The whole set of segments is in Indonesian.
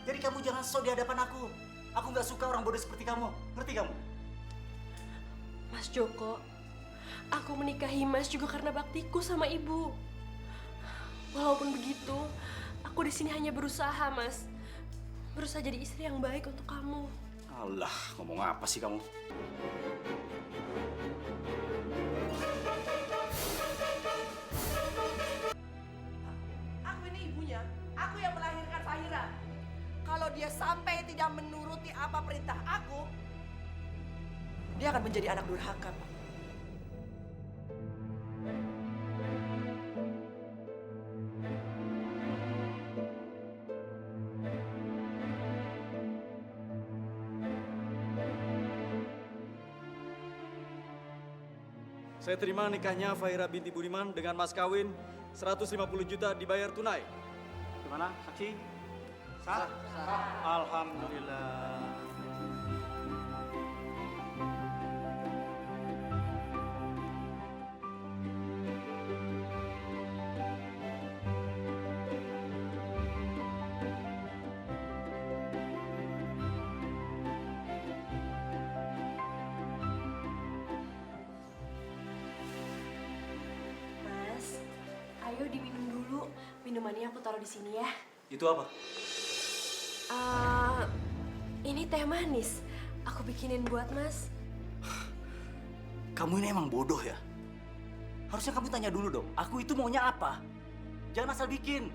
Jadi kamu jangan sok di hadapan aku. Aku nggak suka orang bodoh seperti kamu. Ngerti kamu? Mas Joko, aku menikahi Mas juga karena baktiku sama ibu. Walaupun begitu, aku di sini hanya berusaha, Mas. Berusaha jadi istri yang baik untuk kamu. Allah, ngomong apa sih kamu? Aku ini ibunya, aku yang melahirkan Fahira. Kalau dia sampai tidak menuruti apa perintah aku, dia akan menjadi anak durhaka, Pak. Saya terima nikahnya Fahira binti Budiman dengan mas kawin 150 juta dibayar tunai. Gimana, saksi? Sah? Alhamdulillah. Mas, ayo diminum dulu. Minumannya aku taruh di sini ya. Itu apa? Ini teh manis. Aku bikinin buat Mas. Kamu ini emang bodoh ya? Harusnya kamu tanya dulu dong, aku itu maunya apa? Jangan asal bikin.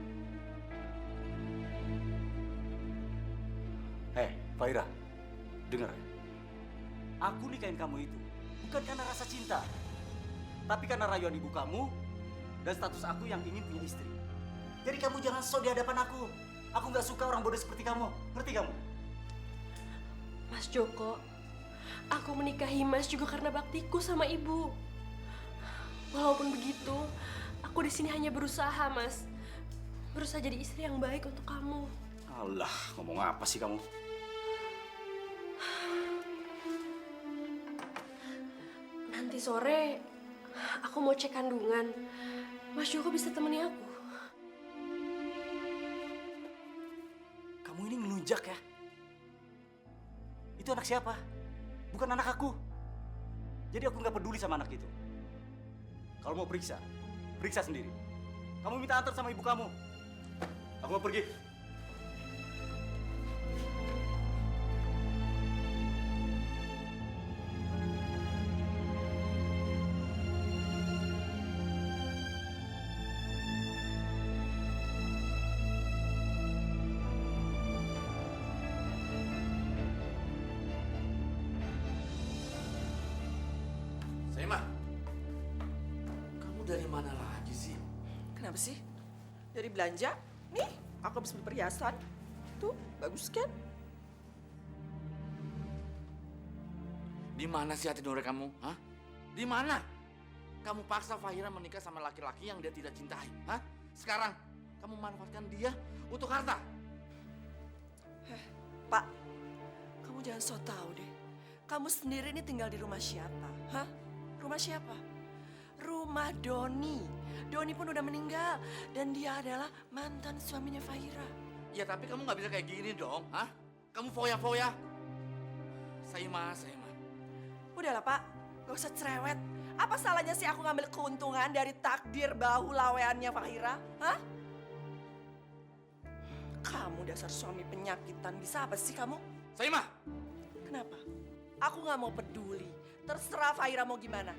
Fahira, dengar ya. Aku nikahin kamu itu bukan karena rasa cinta, tapi karena rayuan ibu kamu dan status aku yang ingin punya istri. Jadi kamu jangan sok di hadapan aku. Aku nggak suka orang bodoh seperti kamu. Ngerti kamu? Mas Joko, aku menikahi Mas juga karena baktiku sama ibu. Walaupun begitu, aku di sini hanya berusaha, Mas. Berusaha jadi istri yang baik untuk kamu. Allah, ngomong apa sih kamu? Nanti sore, aku mau cek kandungan. Mas Joko bisa temani aku. Kamu ini ngelunjak ya? Itu anak siapa? Bukan anak aku. Jadi aku nggak peduli sama anak itu. Kalau mau periksa, periksa sendiri. Kamu minta antar sama ibu kamu. Aku mau pergi. Saima, kamu dari mana lagi sih? Kenapa sih? Dari belanja? Nih, aku habis beli perhiasan. Tuh, bagus kan? Di mana sih hati nurani kamu? Hah? Di mana? Kamu paksa Fahira menikah sama laki-laki yang dia tidak cintai. Hah? Sekarang kamu manfaatkan dia untuk harta. Pak, kamu jangan so tau deh. Kamu sendiri ini tinggal di rumah siapa? Hah? Rumah siapa? Rumah Doni. Doni pun udah meninggal. Dan dia adalah mantan suaminya Fahira. Ya tapi kamu nggak bisa kayak gini dong. Hah? Kamu foya-foya. Saima. Udahlah Pak, gak usah cerewet. Apa salahnya sih aku ngambil keuntungan dari takdir bahu laweannya Fahira? Hah? Kamu dasar suami penyakitan. Bisa apa sih kamu? Saima! Kenapa? Aku gak mau peduli. Terserah Fahira mau gimana.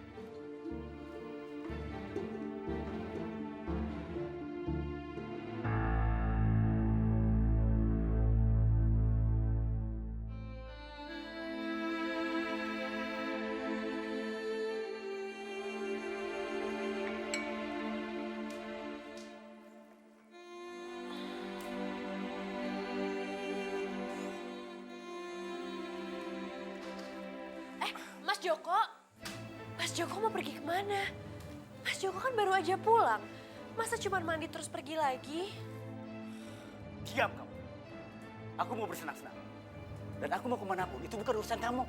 Mas Joko? Mas Joko mau pergi kemana? Mas Joko kan baru aja pulang. Masa cuma mandi terus pergi lagi? Diam kamu. Aku mau bersenang-senang. Dan aku mau kemanapun, itu bukan urusan kamu.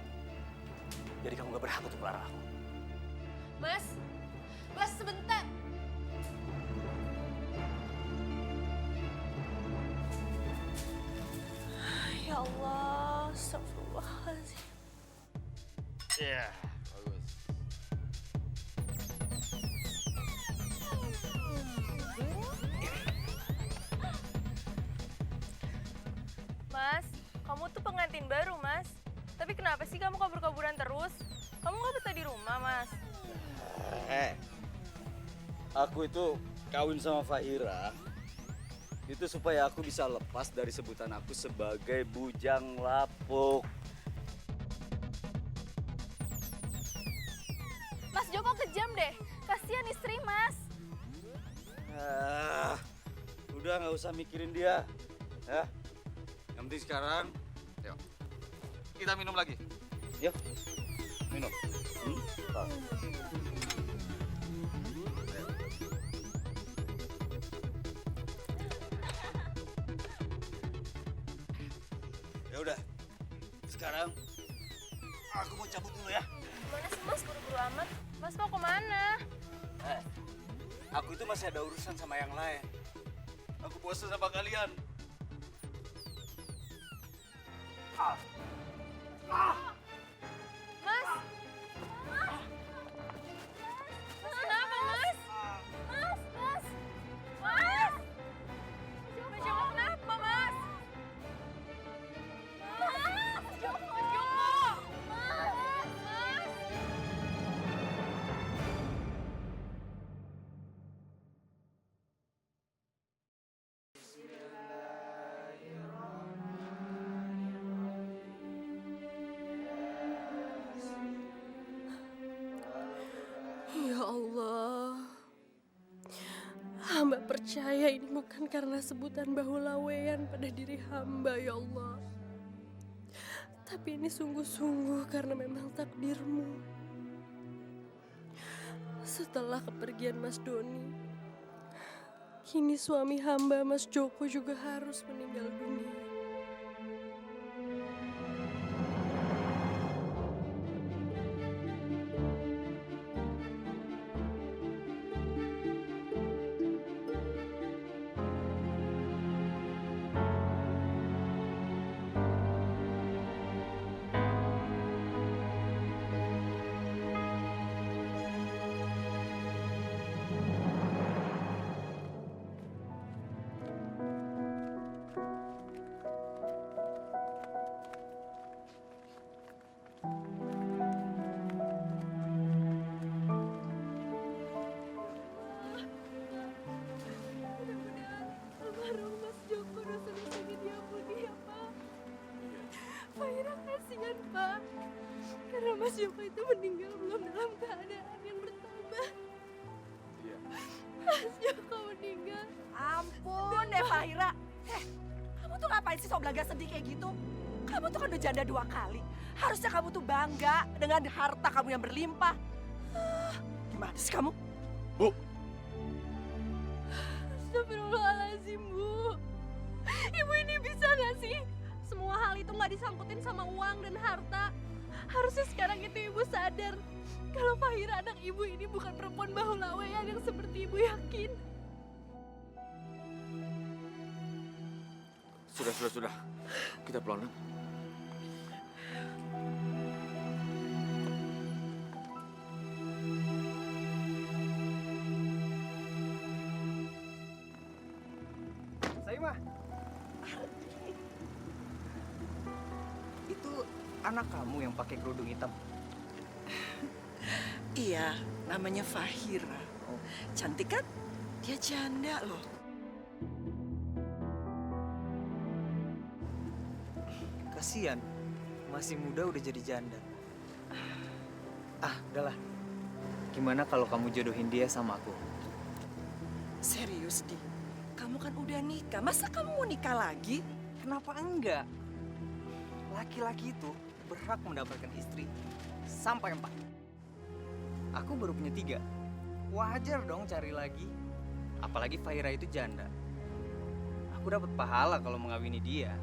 Jadi kamu gak berhak untuk melarang aku. Mas, Mas sebentar. Allah, astagfirullahaladzim. Iya, bagus. Mas, kamu tuh pengantin baru, Mas. Tapi kenapa sih kamu kabur-kaburan terus? Kamu nggak betah di rumah, Mas? Aku itu kawin sama Fahira itu supaya aku bisa lepas dari sebutan aku sebagai bujang lapuk. Mas Joko kejam deh. Kasihan istri, Mas. Udah nggak usah mikirin dia, ya. Yang penting sekarang, Yuk, kita minum lagi. yuk minum. Tar. Ya udah, sekarang aku mau cabut dulu ya. Gimana sih, Mas? Buru-buru amat. Mas mau kemana? Aku itu masih ada urusan sama yang lain. Aku bosan sama kalian. Mas! Mas, kenapa, Mas? Mas! Mas! Mas! Mas Joko, kenapa, Mas? Mas Joko! Mas Joko! Mas! Ya Allah, hamba percaya ini bukan karena sebutan bahulawean pada diri hamba, ya Allah. Tapi ini sungguh-sungguh karena memang takdirmu. Setelah kepergian Mas Doni, kini suami hamba Mas Joko juga harus meninggal dunia. Almarhum Mas Joko dosa-dosanya diampuni ya Pak. Fahira kasihan Pak, karena Mas Joko itu meninggal belum dalam keadaan yang bertambah. Iya. Mas Joko meninggal. Ampun deh Fahira. Kamu tuh ngapain sih sok belaga sedih kayak gitu? Kamu tuh kan udah janda 2 kali. Harusnya kamu tuh bangga dengan harta kamu yang berlimpah. Gimana sih kamu? Bu, Astagfirullahaladzim, Bu. Ibu ini bisa gak sih? Semua hal itu gak disangkutin sama uang dan harta. Harusnya sekarang itu ibu sadar kalau Fahira anak ibu ini bukan perempuan bahulawean yang seperti ibu yakin. sudah. Kita pulang. Saimah, itu anak kamu yang pakai kerudung hitam. Iya, namanya Fahira. Cantik kan? Dia janda loh. Kasian, masih muda udah jadi janda. Udahlah. Gimana kalau kamu jodohin dia sama aku? Serius, Di. Kamu kan udah nikah. Masa kamu mau nikah lagi? Kenapa enggak? Laki-laki itu berhak mendapatkan istri sampai 4. Aku baru punya 3. Wajar dong cari lagi. Apalagi Fahira itu janda. Aku dapat pahala kalau mengawini dia.